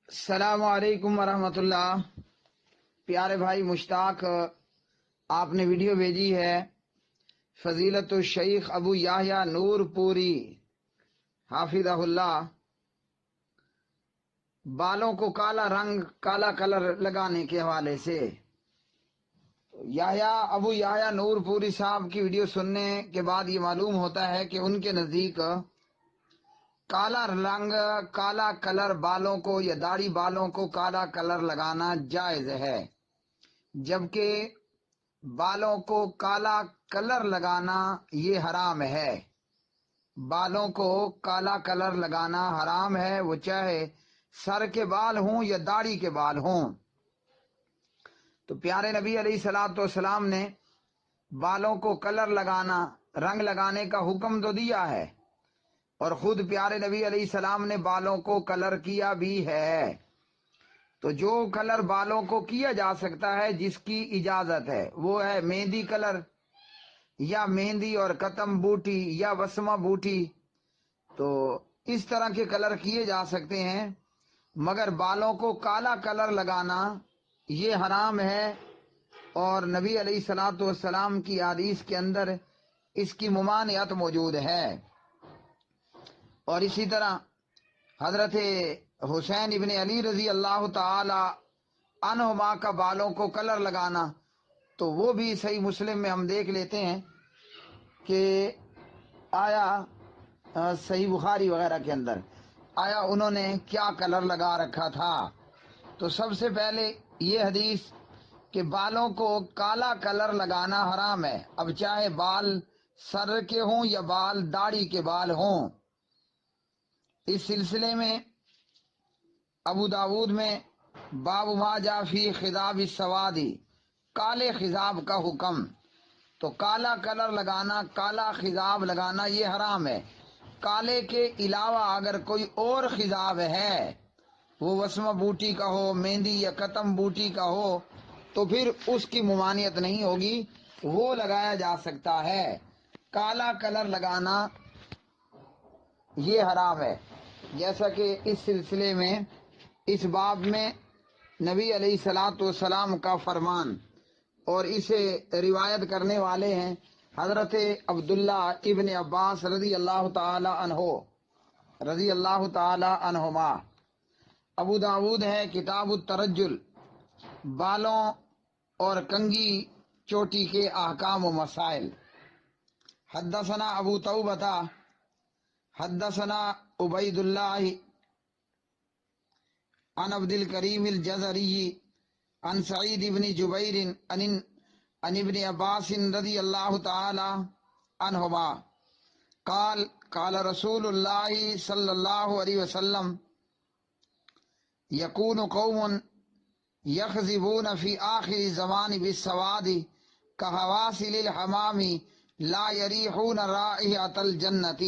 السلام علیکم ورحمۃ اللہ۔ پیارے بھائی مشتاق، آپ نے ویڈیو بھیجی ہے فضیلت الشیخ ابو یحییٰ نور پوری حافظہ اللہ، بالوں کو کالا کلر لگانے کے حوالے سے۔ ابو یحییٰ نور پوری صاحب کی ویڈیو سننے کے بعد یہ معلوم ہوتا ہے کہ ان کے نزدیک کالا کلر بالوں کو یا داڑھی بالوں کو کالا کلر لگانا جائز ہے، جبکہ بالوں کو کالا کلر لگانا یہ حرام ہے۔ بالوں کو کالا کلر لگانا حرام ہے، وہ چاہے سر کے بال ہوں یا داڑھی کے بال ہوں۔ تو پیارے نبی علیہ الصلوۃ والسلام نے بالوں کو کلر لگانا، رنگ لگانے کا حکم تو دیا ہے، اور خود پیارے نبی علیہ السلام نے بالوں کو کلر کیا بھی ہے۔ تو جو کلر بالوں کو کیا جا سکتا ہے، جس کی اجازت ہے، وہ ہے مہندی کلر یا مہندی اور قتم بوٹی یا وسمہ بوٹی۔ تو اس طرح کے کلر کیے جا سکتے ہیں، مگر بالوں کو کالا کلر لگانا یہ حرام ہے، اور نبی علیہ الصلوۃ والسلام کی حدیث کے اندر اس کی ممانعت موجود ہے۔ اور اسی طرح حضرت حسین ابن علی رضی اللہ تعالی عنہما کا بالوں کو کلر لگانا، تو وہ بھی صحیح مسلم میں ہم دیکھ لیتے ہیں کہ آیا صحیح بخاری وغیرہ کے اندر آیا انہوں نے کیا کلر لگا رکھا تھا۔ تو سب سے پہلے یہ حدیث کہ بالوں کو کالا کلر لگانا حرام ہے، اب چاہے بال سر کے ہوں یا بال داڑھی کے بال ہوں۔ اس سلسلے میں ابو داود میں باب ما جاء فی خضاب السواد، کالے خضاب کا حکم۔ تو کالا کلر لگانا، کالا خضاب لگانا یہ حرام ہے۔ کالے کے علاوہ اگر کوئی اور خضاب ہے، وہ وسمہ بوٹی کا ہو، مہندی یا قتم بوٹی کا ہو، تو پھر اس کی ممانعت نہیں ہوگی، وہ لگایا جا سکتا ہے۔ کالا کلر لگانا یہ حرام ہے، جیسا کہ اس سلسلے میں اس باب میں نبی علیہ الصلوۃ والسلام کا فرمان، اور اسے روایت کرنے والے ہیں حضرت عبداللہ ابن عباس رضی اللہ تعالی عنہما۔ ابو داود ہے کتاب الترجل، بالوں اور کنگھی چوٹی کے احکام و مسائل۔ حدثنا ابو توبہ حدثنا عبید اللہ عن عبد الکریم الجزری عن سعید ابن جبیر عن ابن عباس رضی اللہ تعالی عنہما قال قال رسول اللہ صلی اللہ علیہ وسلم یکون قوم یخذبون فی آخر الزمان بالسواد کحواسل الحمام لا یریحون رائحۃ الجنۃ۔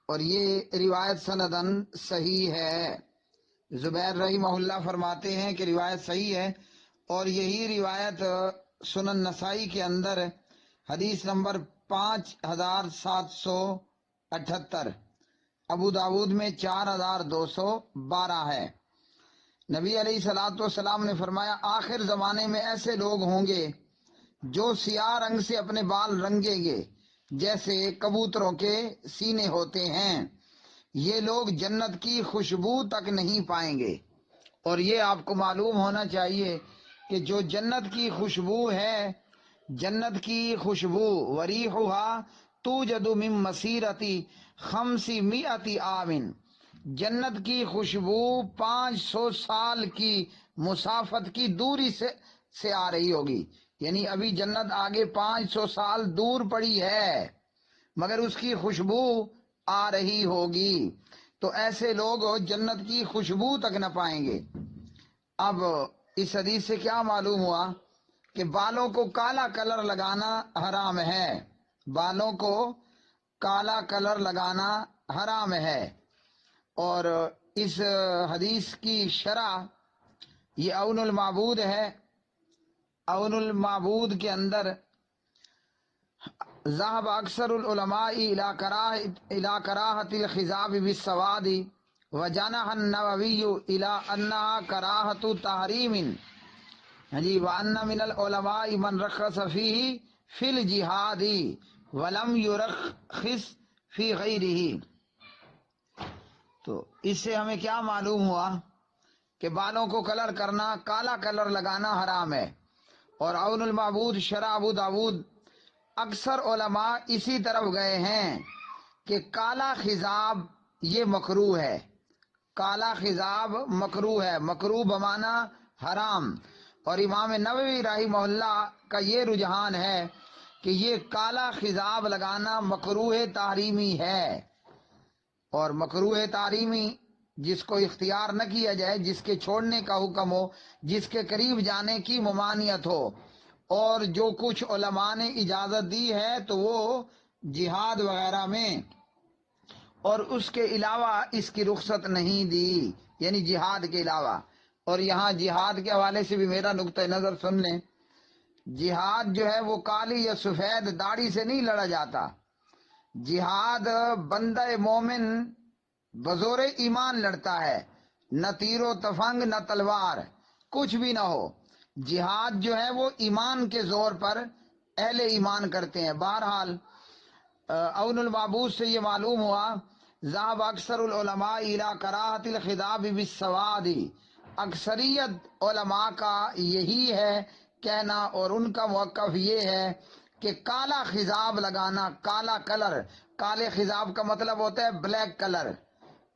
اور یہ روایت سندن صحیح ہے۔ زبیر رحمہ اللہ فرماتے ہیں کہ روایت صحیح ہے، اور یہی روایت سنن نسائی کے اندر حدیث نمبر 5778، ابو داود میں 4212 ہے۔ نبی علیہ الصلوۃ والسلام نے فرمایا، آخر زمانے میں ایسے لوگ ہوں گے جو سیاہ رنگ سے اپنے بال رنگیں گے جیسے کبوتروں کے سینے ہوتے ہیں، یہ لوگ جنت کی خوشبو تک نہیں پائیں گے۔ اور یہ آپ کو معلوم ہونا چاہیے کہ جو جنت کی خوشبو ہے، جنت کی خوشبو وریحھا توجد من مسیرۃ 500 عام، جنت کی خوشبو 500 سال کی مسافت کی دوری سے آ رہی ہوگی، یعنی ابھی جنت آگے 500 سال دور پڑی ہے، مگر اس کی خوشبو آ رہی ہوگی۔ تو ایسے لوگ جنت کی خوشبو تک نہ پائیں گے۔ اب اس حدیث سے کیا معلوم ہوا کہ بالوں کو کالا کلر لگانا حرام ہے، بالوں کو کالا کلر لگانا حرام ہے۔ اور اس حدیث کی شرح یہ اون المعبود ہے، اون المعبود کے اندر ذهب اکثر العلماء الى کراہۃ الخضاب بالسواد وجنح النووی الی انہا کراہۃ تحریم جی وان من العلماء من رخص فیہ فی الجہاد ولم یرخص فی غیرہ۔ تو اس سے ہمیں کیا معلوم ہوا کہ بالوں کو کلر کرنا، کالا کلر لگانا حرام ہے۔ اور عون المعبود شرح ابو داود اکثر علماء اسی طرف گئے ہیں کہ کالا خضاب یہ مکروہ ہے، کالا خضاب مکروہ ہے، مکروہ بمانا حرام۔ اور امام نووی رحمہ اللہ کا یہ رجحان ہے کہ یہ کالا خضاب لگانا مکروہ تحریمی ہے۔ اور مکروہ تحریمی جس کو اختیار نہ کیا جائے، جس کے چھوڑنے کا حکم ہو، جس کے قریب جانے کی ممانعت ہو، اور جو کچھ علماء نے اجازت دی ہے تو وہ جہاد وغیرہ میں، اور اس کے علاوہ اس کی رخصت نہیں دی، یعنی جہاد کے علاوہ۔ اور یہاں جہاد کے حوالے سے بھی میرا نقطہ نظر سن لیں، جہاد جو ہے وہ کالی یا سفید داڑھی سے نہیں لڑا جاتا۔ جہاد بندہ مومن بزور ایمان لڑتا ہے، نہ تیر و تفنگ نہ تلوار، کچھ بھی نہ ہو۔ جہاد جو ہے وہ ایمان کے زور پر اہل ایمان کرتے ہیں۔ بہرحال عون المعبود سے یہ معلوم ہوا ذهب اکثر العلماء الى کراہت الخضاب بالسواد، اکثریت علماء کا یہی ہے کہنا، اور ان کا موقف یہ ہے کہ کالا خضاب لگانا، کالا کلر، کالے خضاب کا مطلب ہوتا ہے بلیک کلر،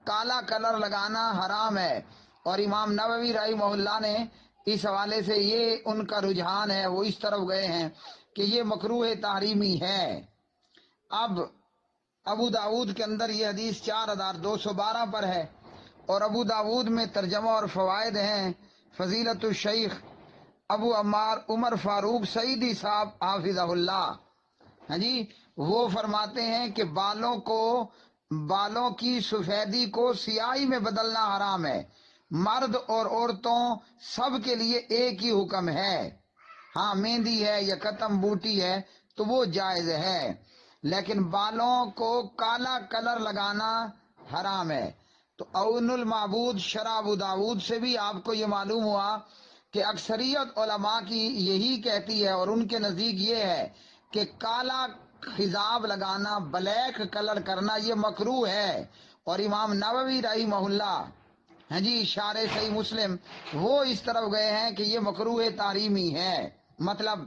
کالا کلر لگانا حرام ہے۔ اور امام نووی رحمہ اللہ نے اس حوالے سے یہ ان کا رجحان ہے، وہ اس طرف گئے ہیں کہ یہ مکروہ تحریمی ہے۔ اب ابو داود کے اندر یہ حدیث 4212 پر ہے، اور ابو داود میں ترجمہ اور فوائد ہیں۔ فضیلت الشیخ ابو عمار عمر فاروق سعیدی صاحب حافظہ اللہ، ہاں جی، وہ فرماتے ہیں کہ بالوں کی سفیدی کو سیاہی میں بدلنا حرام ہے، مرد اور عورتوں سب کے لیے ایک ہی حکم ہے۔ ہاں مہندی ہے یا ختم بوٹی ہے تو وہ جائز ہے، لیکن بالوں کو کالا کلر لگانا حرام ہے۔ تو عون المعبود شرح ابو داود سے بھی آپ کو یہ معلوم ہوا کہ اکثریت علماء کی یہی کہتی ہے، اور ان کے نزدیک یہ ہے کہ کالا خضاب لگانا، بلیک کلر کرنا یہ مکروہ ہے۔ اور امام نووی رحمہ اللہ، ہاں جی، شارح صحیح مسلم، وہ اس طرف گئے ہیں کہ یہ مکروہ تحریمی ہے، مطلب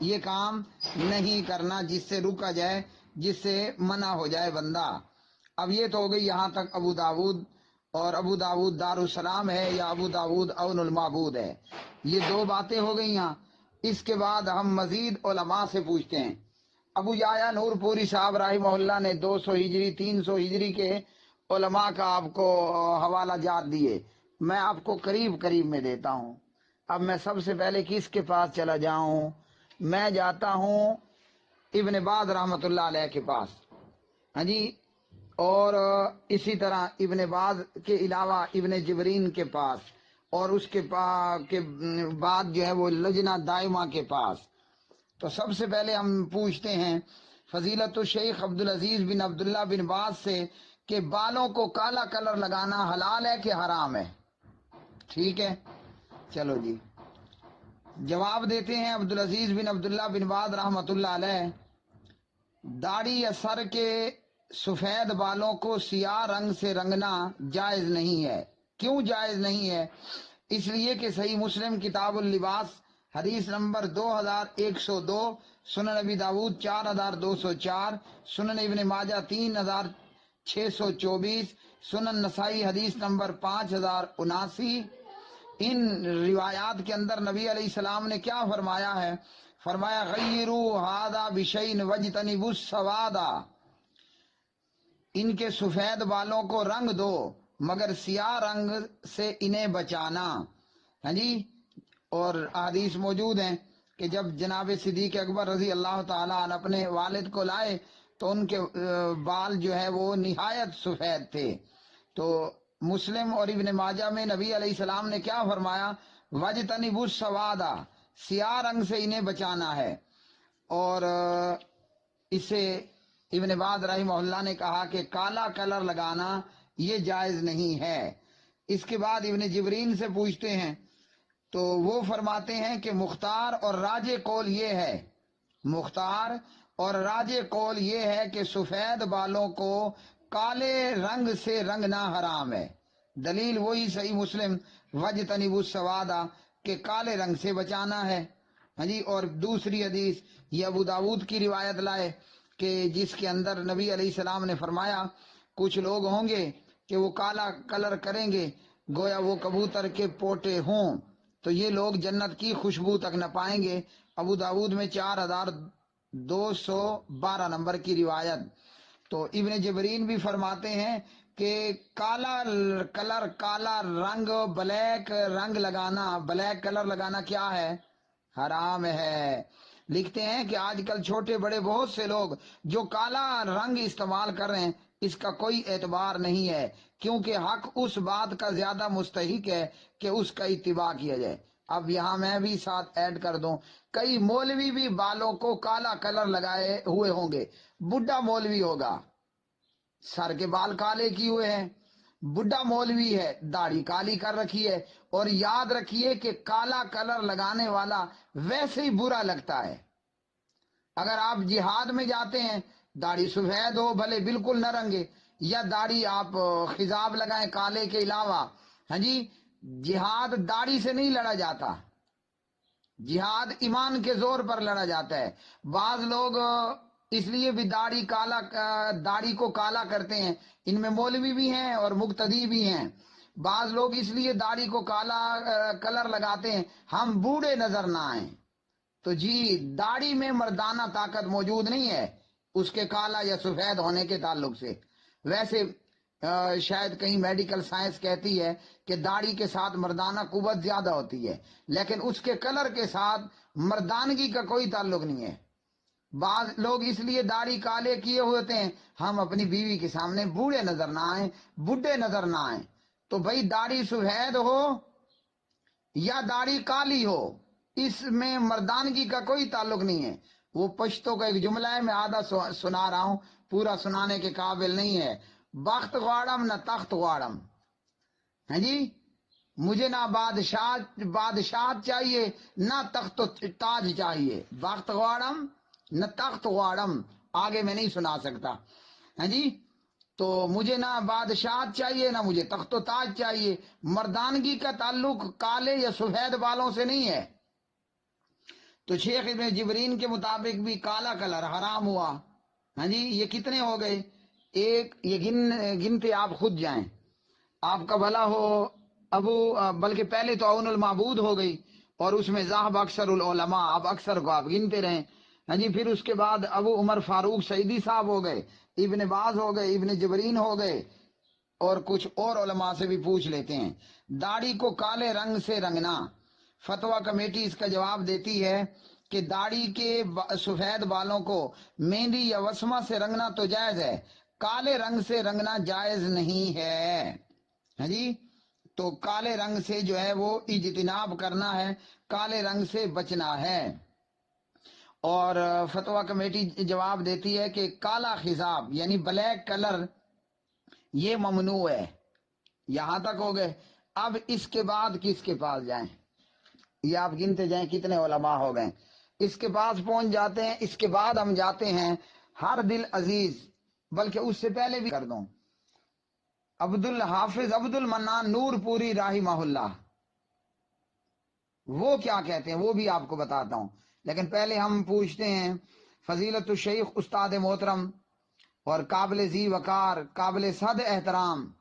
یہ کام نہیں کرنا جس سے رکا جائے، جس سے منع ہو جائے بندہ۔ اب یہ تو ہو گئی یہاں تک ابو داود، اور ابو داود دارالسلام ہے یا ابو داود عون المعبود ہے، یہ دو باتیں ہو گئی یہاں۔ اس کے بعد ہم مزید علماء سے پوچھتے ہیں۔ ابو یحییٰ نور پوری صاحب رحمہ اللہ نے 200 ہجری 300 ہجری کے علماء کا آپ کو حوالہ جات دیے، میں آپ کو قریب میں دیتا ہوں۔ اب میں سب سے پہلے کس کے پاس چلا جاؤں؟ میں جاتا ہوں ابن باز رحمۃ اللہ علیہ کے پاس، ہاں جی، اور اسی طرح ابن باز کے علاوہ ابن جبرین کے پاس، اور اس کے بعد جو ہے وہ لجنہ دائمہ کے پاس۔ تو سب سے پہلے ہم پوچھتے ہیں فضیلت الشیخ عبدالعزیز بن عبداللہ بن باز سے کہ بالوں کو کالا کلر لگانا حلال ہے کہ حرام ہے؟ ٹھیک ہے، چلو جی جواب دیتے ہیں عبدالعزیز بن عبداللہ بن باز رحمۃ اللہ علیہ۔ داڑھی یا سر کے سفید بالوں کو سیاہ رنگ سے رنگنا جائز نہیں ہے۔ کیوں جائز نہیں ہے؟ اس لیے کہ صحیح مسلم کتاب اللباس حدیث نمبر 2102، سنن ابی داود 4204، سنن ابن ماجہ 3624، سنن نسائی حدیث نمبر 5079، ان روایات کے اندر نبی علیہ السلام نے کیا فرمایا ہے؟ فرمایا غیروا ھذا بشیء واجتنبوا السواد، ان کے سفید بالوں کو رنگ دو مگر سیاہ رنگ سے انہیں بچانا، ہاں جی۔ اور احادیث موجود ہیں کہ جب جناب صدیق اکبر رضی اللہ تعالیٰ عنہ اپنے والد کو لائے تو ان کے بال جو ہے وہ نہایت سفید تھے۔ تو مسلم اور ابن ماجہ میں نبی علیہ السلام نے کیا فرمایا؟ وَاجْتَنِبُوا السَّوَادَ، سیاہ رنگ سے انہیں بچانا ہے۔ اور اسے ابن باز رحمہ اللہ نے کہا کہ کالا کلر لگانا یہ جائز نہیں ہے۔ اس کے بعد ابن جبرین سے پوچھتے ہیں تو وہ فرماتے ہیں کہ مختار اور راجح قول یہ ہے، مختار اور راجح قول یہ ہے کہ سفید بالوں کو کالے رنگ سے رنگنا حرام ہے۔ دلیل وہی صحیح مسلم وجتنبوا السواد کہ کالے رنگ سے بچانا ہے۔ ہاں جی، اور دوسری حدیث یہ ابو داود کی روایت لائے کہ جس کے اندر نبی علیہ السلام نے فرمایا کچھ لوگ ہوں گے کہ وہ کالا کلر کریں گے گویا وہ کبوتر کے پوٹے ہوں، تو یہ لوگ جنت کی خوشبو تک نہ پائیں گے۔ ابو داود میں 4212 نمبر کی روایت۔ تو ابن جبرین بھی فرماتے ہیں کہ کالا کلر، کالا رنگ، بلیک رنگ لگانا، بلیک کلر لگانا کیا ہے؟ حرام ہے۔ لکھتے ہیں کہ آج کل چھوٹے بڑے بہت سے لوگ جو کالا رنگ استعمال کر رہے ہیں اس کا کوئی اعتبار نہیں ہے، کیونکہ حق اس بات کا زیادہ مستحق ہے کہ اس کا اتباع کیا جائے۔ اب یہاں میں بھی ساتھ ایڈ کر دوں، کئی مولوی بھی بالوں کو کالا کلر لگائے ہوئے ہوں گے، بڈھا مولوی ہوگا سر کے بال کالے کیے ہوئے ہیں، بڈھا مولوی ہے داڑھی کالی کر رکھی ہے، اور یاد رکھیے کہ کالا کلر لگانے والا ویسے ہی برا لگتا ہے۔ اگر آپ جہاد میں جاتے ہیں داڑھی سفید ہو بھلے بالکل نہ رنگے، یا داڑھی آپ خضاب لگائیں کالے کے علاوہ، ہاں جی، جہاد داڑھی سے نہیں لڑا جاتا، جہاد ایمان کے زور پر لڑا جاتا ہے۔ بعض لوگ اس لیے بھی داڑھی کو کالا کرتے ہیں، ان میں مولوی بھی ہیں اور مقتدی بھی ہیں۔ بعض لوگ اس لیے داڑھی کو کالا کلر لگاتے ہیں ہم بوڑھے نظر نہ آئیں۔ تو جی داڑھی میں مردانہ طاقت موجود نہیں ہے اس کے کالا یا سفید ہونے کے تعلق سے۔ ویسے شاید کہیں میڈیکل سائنس کہتی ہے کہ داڑھی کے ساتھ مردانہ قوت زیادہ ہوتی ہے، لیکن اس کے کلر کے ساتھ مردانگی کا کوئی تعلق نہیں ہے۔ بعض لوگ اس لیے داڑھی کالے کیے ہوتے ہیں ہم اپنی بیوی کے سامنے بوڑھے نظر نہ آئیں، بڈھے نظر نہ آئیں۔ تو بھائی داڑھی سفید ہو یا داڑھی کالی ہو اس میں مردانگی کا کوئی تعلق نہیں ہے۔ وہ پشتوں کا ایک جملہ ہے، میں آدھا سنا رہا ہوں، پورا سنانے کے قابل نہیں ہے۔ بخت غواڑم نہ تخت غواڑم، ہاں جی، مجھے نہ بادشاہ چاہیے نہ تخت و تاج چاہیے، بخت غواڑم نہ تخت غواڑم، آگے میں نہیں سنا سکتا، ہاں جی۔ تو مجھے نہ بادشاہ چاہیے نہ مجھے تخت و تاج چاہیے۔ مردانگی کا تعلق کالے یا سفید بالوں سے نہیں ہے۔ تو شیخ ابن جبرین کے مطابق بھی کالا کلر حرام ہوا۔ ہاں جی، یہ کتنے ہو گئے؟ ایک، یہ گنتے آپ خود جائیں، آپ کا بھلا ہو بلکہ پہلے تو اون المعبود ہو گئی اور اس میں ذہب اکثر العلماء، اب اکثر کو آپ گنتے رہیں، ہاں جی۔ پھر اس کے بعد ابو عمر فاروق سعیدی صاحب ہو گئے، ابن باز ہو گئے، ابن جبرین ہو گئے، اور کچھ اور علماء سے بھی پوچھ لیتے ہیں۔ داڑھی کو کالے رنگ سے رنگنا، فتویٰ کمیٹی اس کا جواب دیتی ہے کہ داڑھی کے سفید بالوں کو مہندی یا وسمہ سے رنگنا تو جائز ہے، کالے رنگ سے رنگنا جائز نہیں ہے، ہاں جی۔ تو کالے رنگ سے جو ہے وہ اجتناب کرنا ہے، کالے رنگ سے بچنا ہے۔ اور فتویٰ کمیٹی جواب دیتی ہے کہ کالا خضاب یعنی بلیک کلر یہ ممنوع ہے۔ یہاں تک ہو گئے۔ اب اس کے بعد کس کے پاس جائیں؟ یہ آپ گنتے جائیں کتنے علماء ہو گئے، اس کے پاس پہنچ جاتے ہیں۔ اس کے بعد ہم جاتے ہیں ہر دل عزیز، بلکہ اس سے پہلے بھی کر دوں، حافظ عبد المنان نور پوری رحمہ اللہ، وہ کیا کہتے ہیں وہ بھی آپ کو بتاتا ہوں، لیکن پہلے ہم پوچھتے ہیں فضیلت الشیخ استاد محترم اور قابل ذی وقار، قابل صد احترام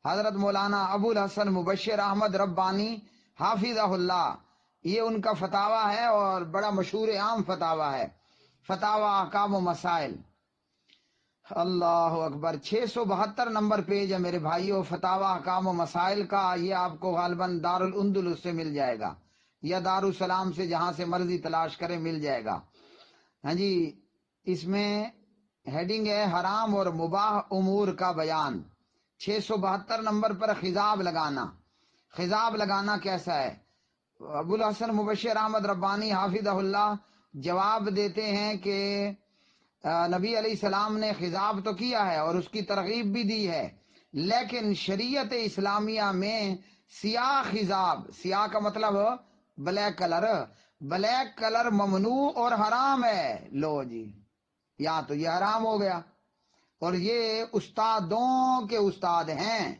حضرت مولانا ابو الحسن مبشر احمد ربانی حافظہ اللہ، یہ ان کا فتاویٰ ہے اور بڑا مشہور عام فتاویٰ ہے، فتاویٰ احکام و مسائل، اللہ اکبر، 672 نمبر پیج ہے میرے بھائیو، فتاویٰ احکام و مسائل کا۔ یہ آپ کو غالباً دارالاندلس سے مل جائے گا یا دارالسلام سے، جہاں سے مرضی تلاش کرے مل جائے گا، ہاں جی۔ اس میں ہیڈنگ ہے حرام اور مباح امور کا بیان۔ 672 نمبر پر خضاب لگانا، خضاب لگانا کیسا ہے؟ ابو الحسن مبشر احمد ربانی حافظہ اللہ جواب دیتے ہیں کہ نبی علیہ السلام نے خضاب تو کیا ہے اور اس کی ترغیب بھی دی ہے، لیکن شریعت اسلامیہ میں سیاہ خضاب، سیاہ کا مطلب بلیک کلر، بلیک کلر ممنوع اور حرام ہے۔ لو جی، یا تو یہ حرام ہو گیا، اور یہ استادوں کے استاد ہیں،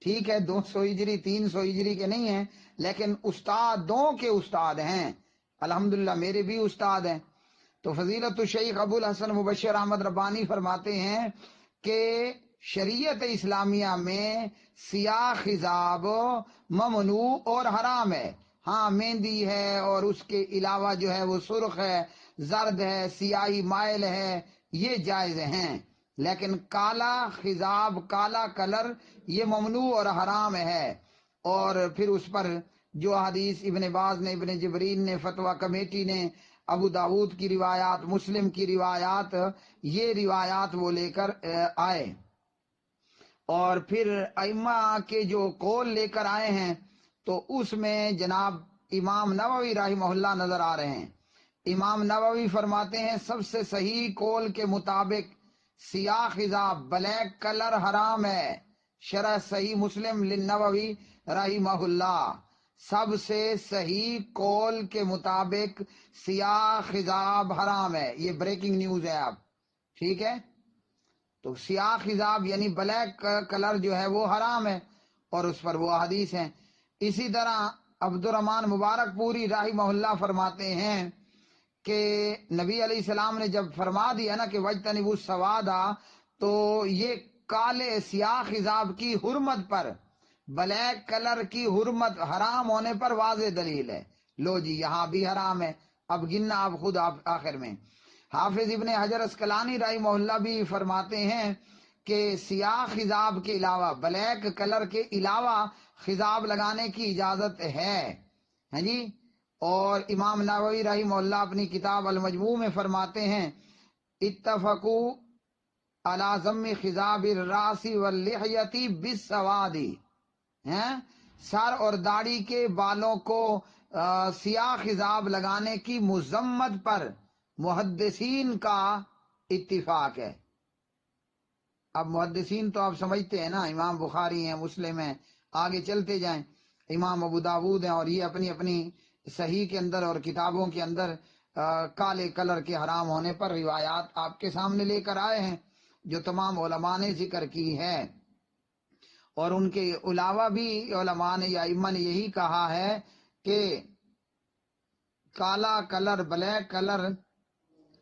ٹھیک ہے، 200 ہجری 300 ہجری کے نہیں ہیں، لیکن استادوں کے استاد ہیں۔ الحمدللہ میرے بھی استاد ہیں۔ تو فضیلت الشیخ ابو الحسن مبشر احمد ربانی فرماتے ہیں کہ شریعت اسلامیہ میں سیاہ خضاب ممنوع اور حرام ہے۔ ہاں مہندی ہے اور اس کے علاوہ جو ہے وہ سرخ ہے، زرد ہے، سیاہی مائل ہے، یہ جائز ہیں، لیکن کالا خضاب، کالا کلر، یہ ممنوع اور حرام ہے۔ اور پھر اس پر جو حدیث ابن باز نے، ابن جبرین نے، فتویٰ کمیٹی نے، ابو داود کی روایات، مسلم کی روایات، یہ روایات وہ لے کر آئے، اور پھر ائمہ کے جو قول لے کر آئے ہیں تو اس میں جناب امام نووی رحمہ اللہ نظر آ رہے ہیں۔ امام نووی فرماتے ہیں سب سے صحیح قول کے مطابق سیاہ خضاب، بلیک کلر حرام ہے۔ شرح صحیح مسلم للنووی رحمہ اللہ، سب سے صحیح قول کے مطابق سیاہ خضاب حرام ہے۔ یہ بریکنگ نیوز ہے آپ، ٹھیک ہے؟ تو سیاہ خضاب یعنی بلیک کلر جو ہے وہ حرام ہے، اور اس پر وہ حدیث ہیں۔ اسی طرح عبد الرحمن مبارک پوری رحمہ اللہ فرماتے ہیں کہ نبی علیہ السلام نے جب فرما دیا نا کہ وجتنبوا السواد، تو یہ کالے سیاہ خضاب کی حرمت پر، بلیک کلر کی حرمت، حرام ہونے پر واضح دلیل ہے۔ لو جی یہاں بھی حرام ہے، اب گننا آپ خود آخر میں۔ حافظ ابن حجر اسقلانی رحمہ اللہ بھی فرماتے ہیں کہ سیاہ خضاب کے علاوہ، بلیک کلر کے علاوہ خضاب لگانے کی اجازت ہے، ہاں جی۔ اور امام نووی رحمہ اللہ اپنی کتاب المجموع میں فرماتے ہیں اتفقوا علی ذم خضاب الراس واللحیۃ بالسواد، سر اور داڑھی کے بالوں کو سیاہ خضاب لگانے کی مذمت پر محدثین کا اتفاق ہے۔ اب محدثین تو آپ سمجھتے ہیں نا، امام بخاری ہیں، مسلم ہیں، آگے چلتے جائیں، امام ابو داود ہیں، اور یہ اپنی اپنی صحیح کے اندر اور کتابوں کے اندر کالے کلر کے حرام ہونے پر روایات آپ کے سامنے لے کر آئے ہیں، جو تمام علماء نے ذکر کی ہے۔ اور ان کے علاوہ بھی علماء نے یا ائمہ نے یہی کہا ہے کہ کالا کلر، بلیک کلر،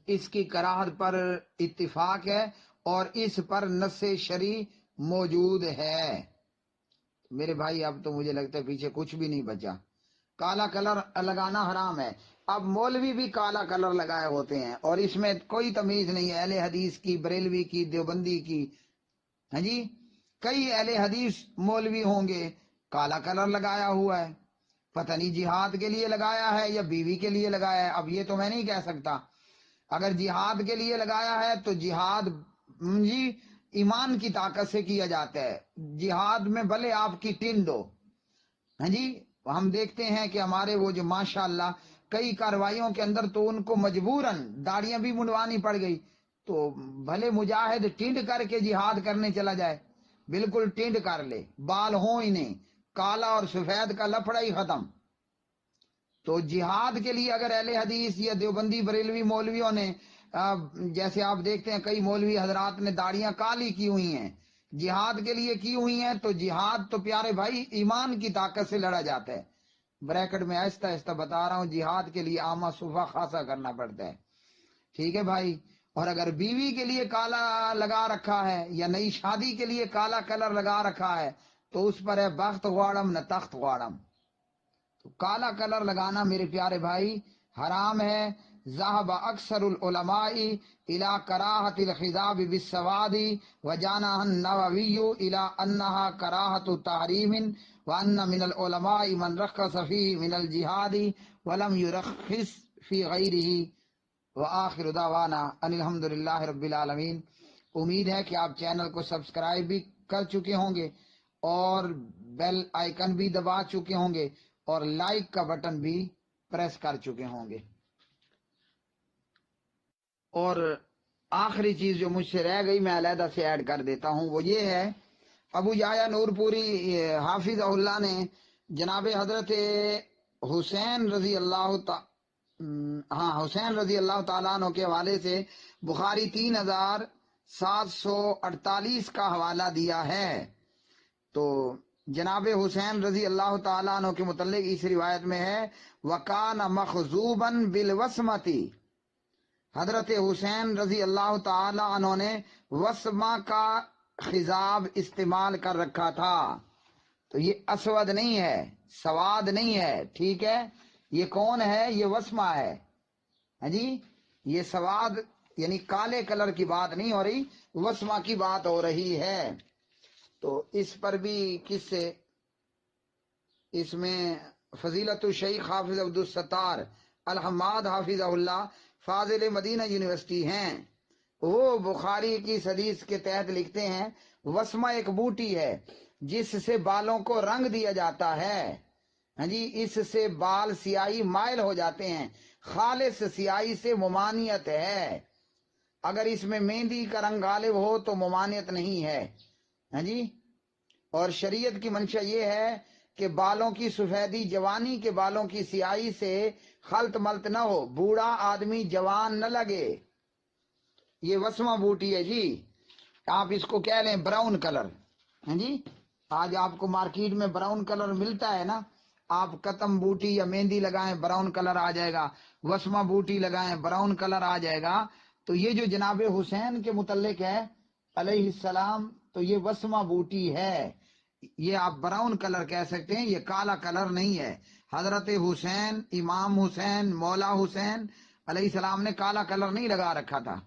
اس کی کراہت پر اتفاق ہے، اور اس پر نص شرعی موجود ہے۔ میرے بھائی اب تو مجھے لگتا ہے پیچھے کچھ بھی نہیں بچا، کالا کلر لگانا حرام ہے۔ اب مولوی بھی کالا کلر لگائے ہوتے ہیں، اور اس میں کوئی تمیز نہیں ہے، اہل حدیث کی، بریلوی کی، دیوبندی کی، ہاں جی، کئی اہل حدیث مولوی ہوں گے، کالا کلر لگایا ہوا ہے، پتہ نہیں جہاد کے لیے لگایا ہے یا بیوی کے لیے لگایا ہے، اب یہ تو میں نہیں کہہ سکتا۔ اگر جہاد کے لیے لگایا ہے تو جہاد جی ایمان کی طاقت سے کیا جاتا ہے، جہاد میں بھلے آپ کی ٹنڈ ہو، ہاں جی۔ ہم دیکھتے ہیں کہ ہمارے وہ جو ماشاءاللہ کئی کارروائیوں کے اندر تو ان کو مجبوراً داڑیاں بھی منڈوانی پڑ گئی، تو بھلے مجاہد ٹنڈ کر کے جہاد کرنے چلا جائے، بالکل ٹنڈ کر لے، بال ہوں ہی نہیں، کالا اور سفید کا لفڑا ہی ختم۔ تو جہاد کے لیے اگر اہل حدیث یا دیوبندی بریلوی مولویوں نے، جیسے آپ دیکھتے ہیں کئی مولوی حضرات نے داڑیاں کالی کی ہوئی ہیں، جہاد کے لیے کی ہوئی ہیں، تو جہاد تو پیارے بھائی ایمان کی طاقت سے لڑا جاتا ہے۔ بریکٹ میں آہستہ آہستہ بتا رہا ہوں، جہاد کے لیے آمہ صفحہ خاصا کرنا پڑتا ہے، ٹھیک ہے بھائی۔ اور اگر بیوی کے لیے کالا لگا رکھا ہے یا نئی شادی کے لیے کالا کلر لگا رکھا ہے تو اس پر ہے بخت غواڑم نہ تخت غواڑم۔ تو کالا کلر لگانا میرے پیارے بھائی حرام ہے۔ ذهب اکثر العلماء الى کراہت الخضاب بالسواد وجانہ النووی الى انہا کراہت تحریم وان من العلماء من رخص فیہ من الجہاد ولم یرخص فی غیرہ وآخر دعوانا ان الحمدللہ رب العالمین۔ امید ہے کہ آپ چینل کو سبسکرائب بھی کر چکے ہوں گے اور بیل آئیکن بھی دبا چکے ہوں گے اور لائک کا بٹن بھی پریس کر چکے ہوں گے۔ اور آخری چیز جو مجھ سے رہ گئی میں علیحدہ سے ایڈ کر دیتا ہوں، وہ یہ ہے ابو یحییٰ نور پوری حافظ اللہ نے جناب حضرت حسین رضی اللہ تعالیٰ عنہ کے حوالے سے بخاری 3748 کا حوالہ دیا ہے. تو جناب حسین رضی اللہ تعالیٰ عنہ کے متعلق اس روایت میں ہے وَكَانَ مَخْزُوبًا بِالْوَسْمَةِ، حضرت حسین رضی اللہ تعالیٰ عنہ نے وسمہ کا خضاب استعمال کر رکھا تھا. تو یہ اسود نہیں ہے، سواد نہیں ہے، ٹھیک ہے. یہ کون ہے؟ یہ وسمہ ہے. ہاں جی، یہ سواد یعنی کالے کلر کی بات نہیں ہو رہی، وسمہ کی بات ہو رہی ہے. تو اس پر بھی کس سے، اس میں فضیلت الشیخ حافظ عبدالستار الحماد حافظ اللہ فاضل مدینہ یونیورسٹی ہیں. وہ بخاری کی حدیث کے تحت لکھتے ہیں وسمہ ایک بوٹی ہے جس سے بالوں کو رنگ دیا جاتا ہے. ہاں جی، اس سے بال سیاہی مائل ہو جاتے ہیں. خالص سیاہی سے ممانعت ہے. اگر اس میں مہندی کا رنگ غالب ہو تو ممانعت نہیں ہے. ہاں جی، اور شریعت کی منشا یہ ہے کہ بالوں کی سفیدی جوانی کے بالوں کی سیاہی سے خلط ملط نہ ہو، بوڑھا آدمی جوان نہ لگے. یہ وسمہ بوٹی ہے جی. آپ اس کو کہہ لیں براؤن کلر. ہاں جی، آج آپ کو مارکیٹ میں براؤن کلر ملتا ہے نا، آپ کتم بوٹی یا مہندی لگائیں براؤن کلر آ جائے گا، وسمہ بوٹی لگائیں براؤن کلر آ جائے گا. تو یہ جو جناب حسین کے متعلق ہے علیہ السلام، تو یہ وسمہ بوٹی ہے. یہ آپ براؤن کلر کہہ سکتے ہیں، یہ کالا کلر نہیں ہے. حضرت حسین، امام حسین، مولا حسین علیہ السلام نے کالا کلر نہیں لگا رکھا تھا.